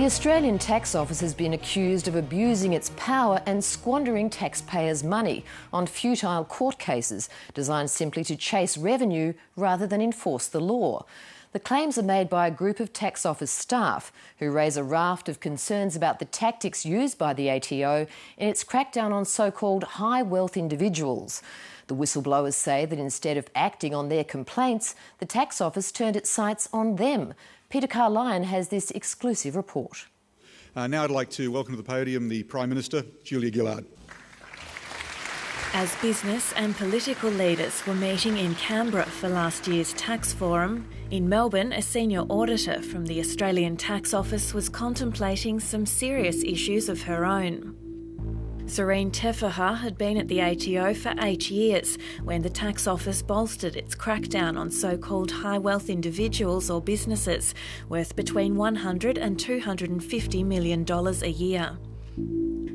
The Australian Tax Office has been accused of abusing its power and squandering taxpayers' money on futile court cases designed simply to chase revenue rather than enforce the law. The claims are made by a group of Tax Office staff who raise a raft of concerns about the tactics used by the ATO in its crackdown on so-called high-wealth individuals. The whistleblowers say that instead of acting on their complaints, the Tax Office turned its sights on them. Peter Carlyon has this exclusive report. Now I'd like to welcome to the podium the Prime Minister, Julia Gillard. As business and political leaders were meeting in Canberra for last year's tax forum, in Melbourne, a senior auditor from the Australian Tax Office was contemplating some serious issues of her own. Serene Teffaha had been at the ATO for 8 years when the Tax Office bolstered its crackdown on so-called high-wealth individuals or businesses worth between $100 and $250 million a year.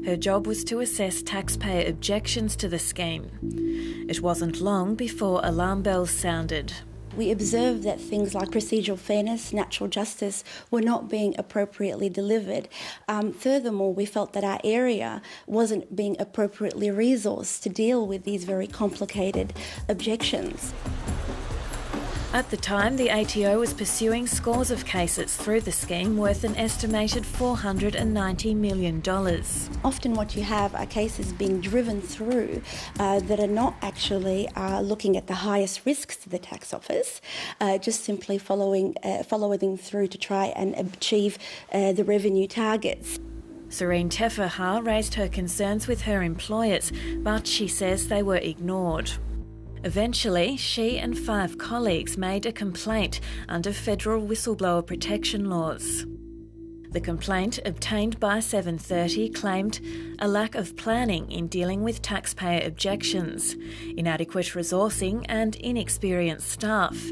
Her job was to assess taxpayer objections to the scheme. It wasn't long before alarm bells sounded. We observed that things like procedural fairness, natural justice were not being appropriately delivered. Furthermore, we felt that our area wasn't being appropriately resourced to deal with these very complicated objections. At the time, the ATO was pursuing scores of cases through the scheme worth an estimated $490 million. Often what you have are cases being driven through that are not actually looking at the highest risks to the tax office, just simply following through to try and achieve the revenue targets. Serene Teffaha raised her concerns with her employers, but she says they were ignored. Eventually, she and 5 colleagues made a complaint under federal whistleblower protection laws. The complaint, obtained by 7:30, claimed a lack of planning in dealing with taxpayer objections, inadequate resourcing and inexperienced staff,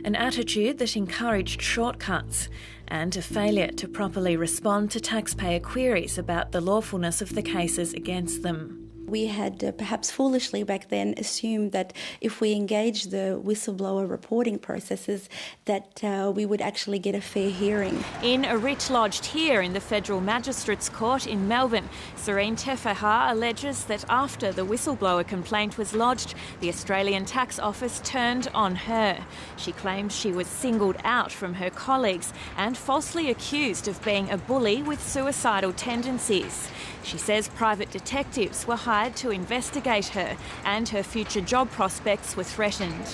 an attitude that encouraged shortcuts, and a failure to properly respond to taxpayer queries about the lawfulness of the cases against them. We had perhaps foolishly back then assumed that if we engaged the whistleblower reporting processes that we would actually get a fair hearing. In a writ lodged here in the Federal Magistrates Court in Melbourne, Serene Teffaha alleges that after the whistleblower complaint was lodged, the Australian Tax Office turned on her. She claims she was singled out from her colleagues and falsely accused of being a bully with suicidal tendencies. She says private detectives were hired to investigate her and her future job prospects were threatened.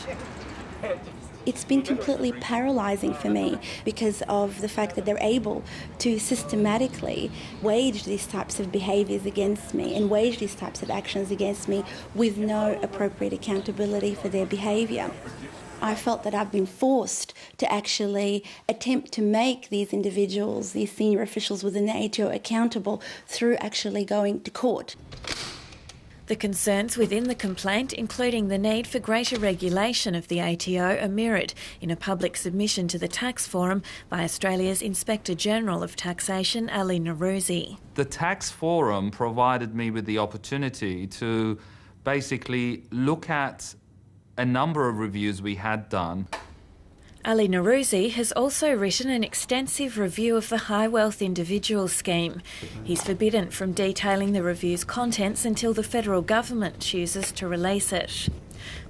It's been completely paralysing for me because of the fact that they're able to systematically wage these types of behaviours against me and wage these types of actions against me with no appropriate accountability for their behaviour. I felt that I've been forced to actually attempt to make these individuals, these senior officials within the ATO, accountable through actually going to court. The concerns within the complaint, including the need for greater regulation of the ATO, are mirrored in a public submission to the Tax Forum by Australia's Inspector General of Taxation, Ali Narouzi. The Tax Forum provided me with the opportunity to basically look at a number of reviews we had done. Ali Narouzi has also written an extensive review of the High Wealth Individual Scheme. He's forbidden from detailing the review's contents until the federal government chooses to release it.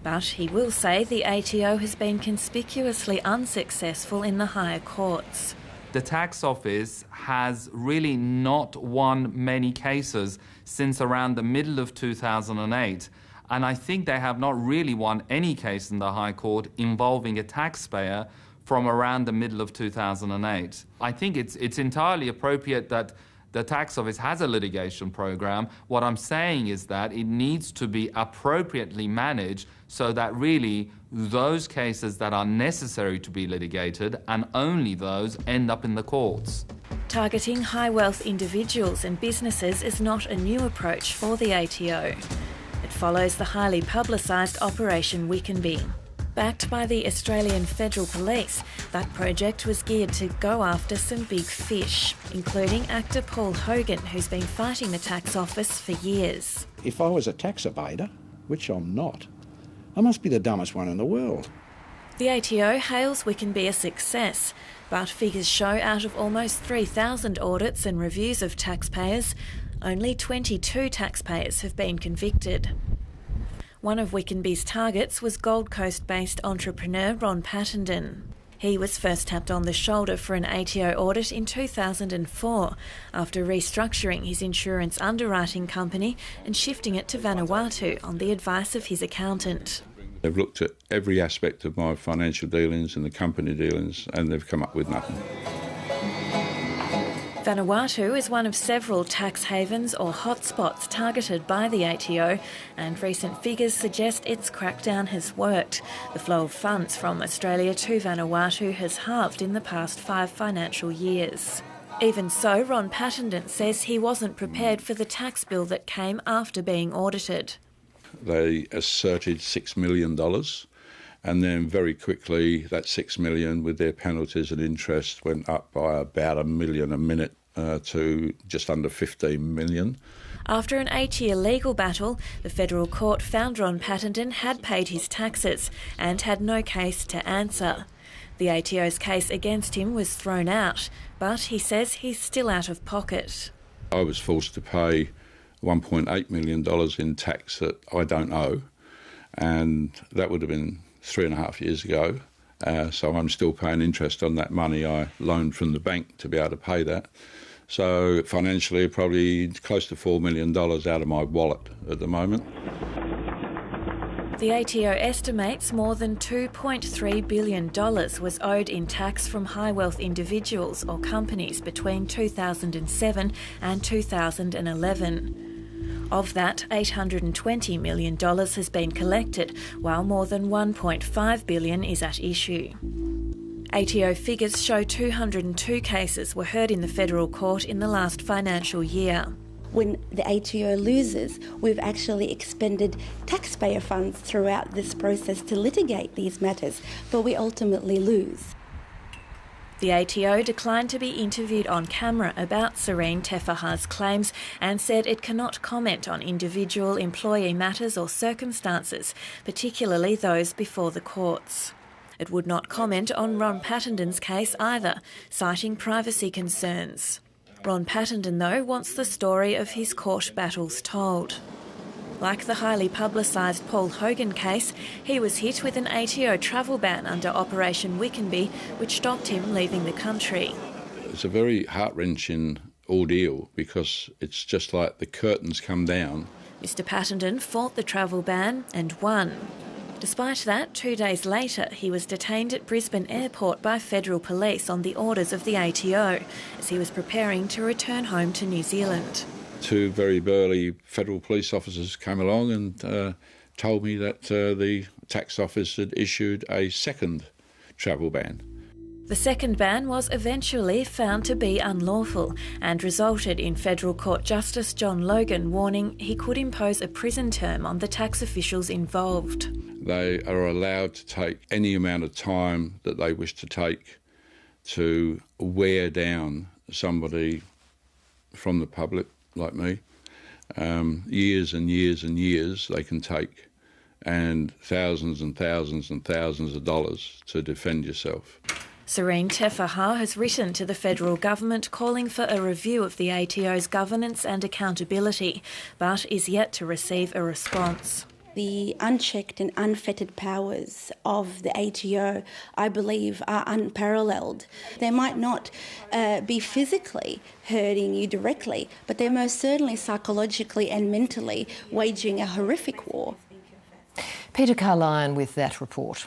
But he will say the ATO has been conspicuously unsuccessful in the higher courts. The Tax Office has really not won many cases since around the middle of 2008. And I think they have not really won any case in the High Court involving a taxpayer from around the middle of 2008. I think it's entirely appropriate that the Tax Office has a litigation program. What I'm saying is that it needs to be appropriately managed so that really those cases that are necessary to be litigated and only those end up in the courts. Targeting high wealth individuals and businesses is not a new approach for the ATO. It follows the highly publicised Operation Wickenby. Backed by the Australian Federal Police, that project was geared to go after some big fish, including actor Paul Hogan, who's been fighting the Tax Office for years. If I was a tax evader, which I'm not, I must be the dumbest one in the world. The ATO hails Wickenby a success, But figures show out of almost 3,000 audits and reviews of taxpayers, only 22 taxpayers have been convicted. One of Wickenby's targets was Gold Coast-based entrepreneur Bron Pattenden. He was first tapped on the shoulder for an ATO audit in 2004 after restructuring his insurance underwriting company and shifting it to Vanuatu on the advice of his accountant. They've looked at every aspect of my financial dealings and the company dealings, and they've come up with nothing. Vanuatu is one of several tax havens or hotspots targeted by the ATO, and recent figures suggest its crackdown has worked. The flow of funds from Australia to Vanuatu has halved in the past 5 financial years. Even so, Bron Pattenden says he wasn't prepared for the tax bill that came after being audited. They asserted $6 million, and then very quickly that $6 million, with their penalties and interest, went up by about $1 million a minute to just under $15 million. After an 8-year legal battle, the federal court found Bron Pattenden had paid his taxes and had no case to answer. The ATO's case against him was thrown out, but he says he's still out of pocket. I was forced to pay $1.8 million in tax that I don't owe, and that would have been 3.5 years ago. So I'm still paying interest on that money I loaned from the bank to be able to pay that. So financially, probably close to $4 million out of my wallet at the moment. The ATO estimates more than $2.3 billion was owed in tax from high-wealth individuals or companies between 2007 and 2011. Of that, $820 million has been collected, while more than $1.5 billion is at issue. ATO figures show 202 cases were heard in the federal court in the last financial year. When the ATO loses, we've actually expended taxpayer funds throughout this process to litigate these matters, but we ultimately lose. The ATO declined to be interviewed on camera about Serene Tefaha's claims and said it cannot comment on individual employee matters or circumstances, particularly those before the courts. It would not comment on Bron Pattenden's case either, citing privacy concerns. Bron Pattenden, though, wants the story of his court battles told. Like the highly publicised Paul Hogan case, he was hit with an ATO travel ban under Operation Wickenby, which stopped him leaving the country. It's a very heart-wrenching ordeal because it's just like the curtains come down. Mr Pattenden fought the travel ban and won. Despite that, 2 days later, he was detained at Brisbane Airport by federal police on the orders of the ATO as he was preparing to return home to New Zealand. 2 very burly federal police officers came along and told me that the tax office had issued a second travel ban. The second ban was eventually found to be unlawful and resulted in Federal Court Justice John Logan warning he could impose a prison term on the tax officials involved. They are allowed to take any amount of time that they wish to take to wear down somebody from the public like me. Years and years and years they can take, and thousands and thousands and thousands of dollars to defend yourself. Serene Tefaha has written to the federal government calling for a review of the ATO's governance and accountability, but is yet to receive a response. The unchecked and unfettered powers of the ATO, I believe, are unparalleled. They might not be physically hurting you directly, but they're most certainly psychologically and mentally waging a horrific war. Peter Carlyon with that report.